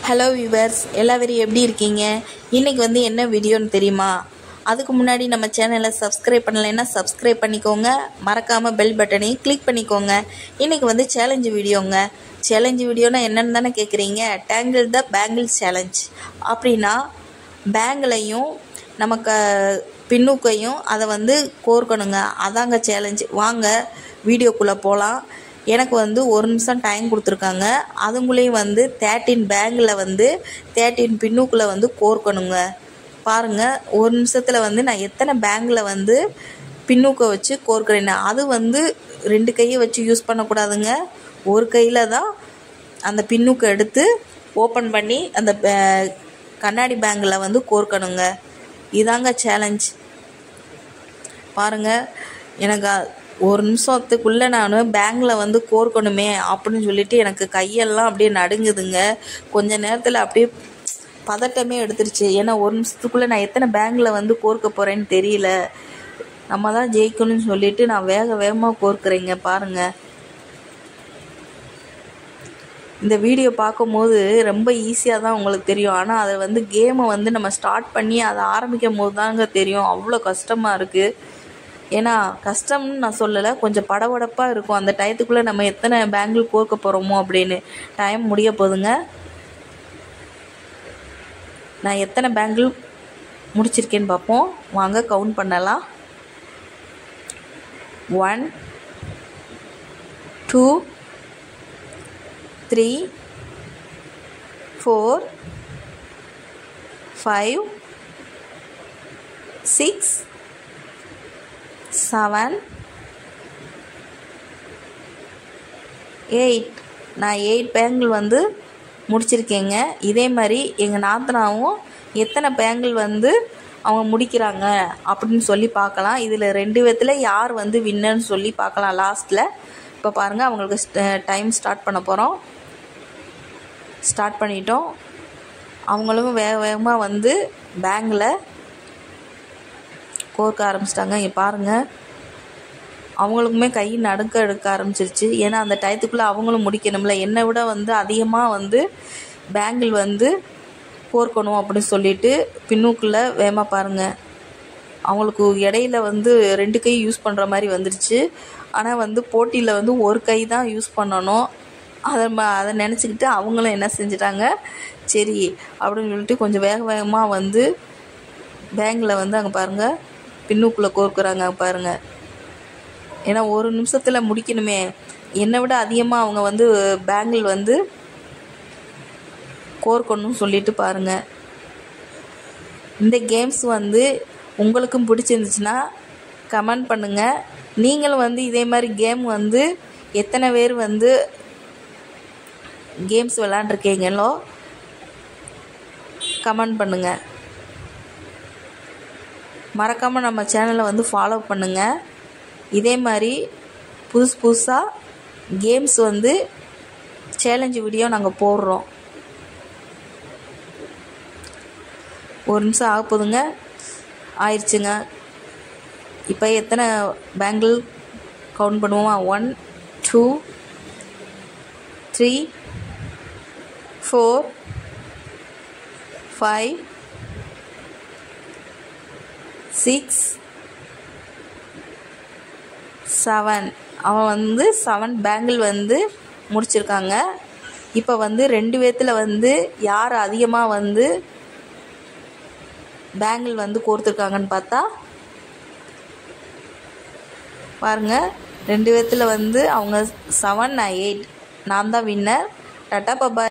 Hello viewers, எல்லாரும் எப்படி இருக்கீங்க? இன்றைக்கி வந்து என்ன வீடியோன்னு தெரியுமா? அதுக்கு முன்னாடி நம்ம சேனலை சப்ஸ்கிரைப் பண்ணலைன்னா சப்ஸ்கிரைப் பண்ணிக்கோங்க. மறக்காமல் பெல் பட்டனையும் கிளிக் பண்ணிக்கோங்க. இன்றைக்கி வந்து சேலஞ்சு வீடியோங்க. சேலஞ்சு வீடியோனா என்னென்னு தானே கேட்குறீங்க? டேங்கிள் த பேங்கிள்ஸ் சேலஞ்ச். அப்படின்னா பேங்கிளையும் நமக்கு பின்னுக்கையும் அதை வந்து கோர்க்கணுங்க. அதாங்க சேலஞ்சு. வாங்க வீடியோக்குள்ளே போகலாம். எனக்கு வந்து 1 நிமிஷம் டைம் கொடுத்துருக்காங்க. அதுங்களையும் வந்து 13 பேங்கில் வந்து 13 பின்னுக்குள்ளே வந்து கோர்க்கணுங்க. பாருங்கள், 1 நிமிஷத்தில் வந்து நான் எத்தனை பேங்கில் வந்து பின்னுக்கை வச்சு கோர்க்குறேன்னு. அது வந்து 2 கையை வச்சு யூஸ் பண்ணக்கூடாதுங்க. ஒரு கையில் தான் அந்த பின்னுக்கை எடுத்து ஓப்பன் பண்ணி அந்த கண்ணாடி பேங்கில் வந்து கோர்க்கணுங்க. இதாங்க சேலஞ்ச். பாருங்கள், எனக்கு 1 நிமிஷத்துக்குள்ளே நான் பேங்கில் வந்து கோர்க்கணுமே அப்படின்னு சொல்லிட்டு எனக்கு கையெல்லாம் அப்படியே நடுங்குதுங்க. கொஞ்ச நேரத்தில் அப்படியே பதட்டமே எடுத்துருச்சு. ஏன்னா 1 நிமிஷத்துக்குள்ளே நான் எத்தனை பேங்கில் வந்து கோர்க்க போகிறேன்னு தெரியல. நம்ம தான் ஜெயிக்கணும்னு சொல்லிட்டு நான் வேகமாக கோர்க்குறேங்க. பாருங்கள், இந்த வீடியோ பார்க்கும்போது ரொம்ப ஈஸியாக தான் உங்களுக்கு தெரியும். ஆனால் அதை வந்து கேமை வந்து நம்ம ஸ்டார்ட் பண்ணி அதை ஆரம்பிக்கும் போது தாங்க தெரியும் அவ்வளோ கஷ்டமாக இருக்குது. ஏன்னா கஷ்டம்னு நான் சொல்லலை, கொஞ்சம் படபடப்பாக இருக்கும் அந்த டயத்துக்குள்ளே நம்ம எத்தனை பேங்கிள் கோர்க்க போகிறோமோ அப்படின்னு. டைம் முடிய போகுதுங்க. நான் எத்தனை பேங்கிள் முடிச்சிருக்கேன்னு பார்ப்போம். வாங்க கவுண்ட் பண்ணலாம். 1 2 3 4 5 6 7 8. நான் 8 பேங்கிள் வந்து முடிச்சிருக்கேங்க. இதே மாதிரி எங்கள் நாத்தனாவும் எத்தனை பேங்கிள் வந்து அவங்க முடிக்கிறாங்க அப்படின்னு சொல்லி பார்க்கலாம். இதில் 2 விதத்தில் யார் வந்து வின்னர்னு சொல்லி பார்க்கலாம் லாஸ்ட்டில். இப்போ பாருங்கள், அவங்களுக்கு டைம் ஸ்டார்ட் பண்ண போகிறோம். ஸ்டார்ட் பண்ணிட்டோம். அவங்களும் வேகமாக வந்து பேங்கில் கோர்க்க ஆரம்பிச்சிட்டாங்க. இங்கே பாருங்கள், அவங்களுக்குமே கை நடுக்க எடுக்க ஆரம்பிச்சிருச்சு. ஏன்னா அந்த டயத்துக்குள்ளே அவங்களும் முடிக்கணும்ல. என்னை விட வந்து அதிகமாக வந்து பேங்கிள் வந்து கோர்க்கணும் அப்படின்னு சொல்லிட்டு பின்னுக்குள்ளே வேகமாக பாருங்கள். அவங்களுக்கு இடையில வந்து 2 கை யூஸ் பண்ணுற மாதிரி வந்துடுச்சு. ஆனால் வந்து போட்டியில் வந்து ஒரு கை தான் யூஸ் பண்ணணும். அதை நினச்சிக்கிட்டு அவங்களும் என்ன செஞ்சிட்டாங்க, சரி அப்படின்னு சொல்லிட்டு கொஞ்சம் வேகமாக வந்து பேங்கில் வந்து அங்கே பாருங்கள் பின்னுக்குள்ளே கோர்க்குறாங்க. பாருங்கள், ஏன்னா 1 நிமிஷத்தில் முடிக்கணுமே. என்னை விட அதிகமாக அவங்க வந்து பேங்கிள் வந்து கோர்க்கணும்னு சொல்லிட்டு பாருங்கள். இந்த கேம்ஸ் வந்து உங்களுக்கும் பிடிச்சிருந்துச்சுன்னா கமெண்ட் பண்ணுங்கள். நீங்களும் வந்து இதே மாதிரி கேம் வந்து எத்தனை பேர் வந்து கேம்ஸ் விளாண்டுருக்கீங்களோ கமெண்ட் பண்ணுங்கள். மறக்காமல் நம்ம சேனலை வந்து ஃபாலோ பண்ணுங்கள். இதே மாதிரி புதுசாக கேம்ஸ் வந்து சேலஞ்சு வீடியோ நாங்கள் போடுறோம். 1 நிமிஷம் ஆக போதுங்க. ஆயிடுச்சுங்க. இப்போ எத்தனை பேங்கிள் கவுண்ட் பண்ணுவோமா? 1 2 3 4 5 6 7. அவன் வந்து 7 பேங்கிள் வந்து முடிச்சிருக்காங்க. இப்போ வந்து 2 விதத்தில் வந்து யார் அதிகமாக வந்து பேங்கிள் வந்து கோர்த்துருக்காங்கன்னு பார்த்தா பாருங்கள், 2 விதத்தில் வந்து அவங்க 7 நான் 8. நான் தான் வின்னர். டாடா பாய்.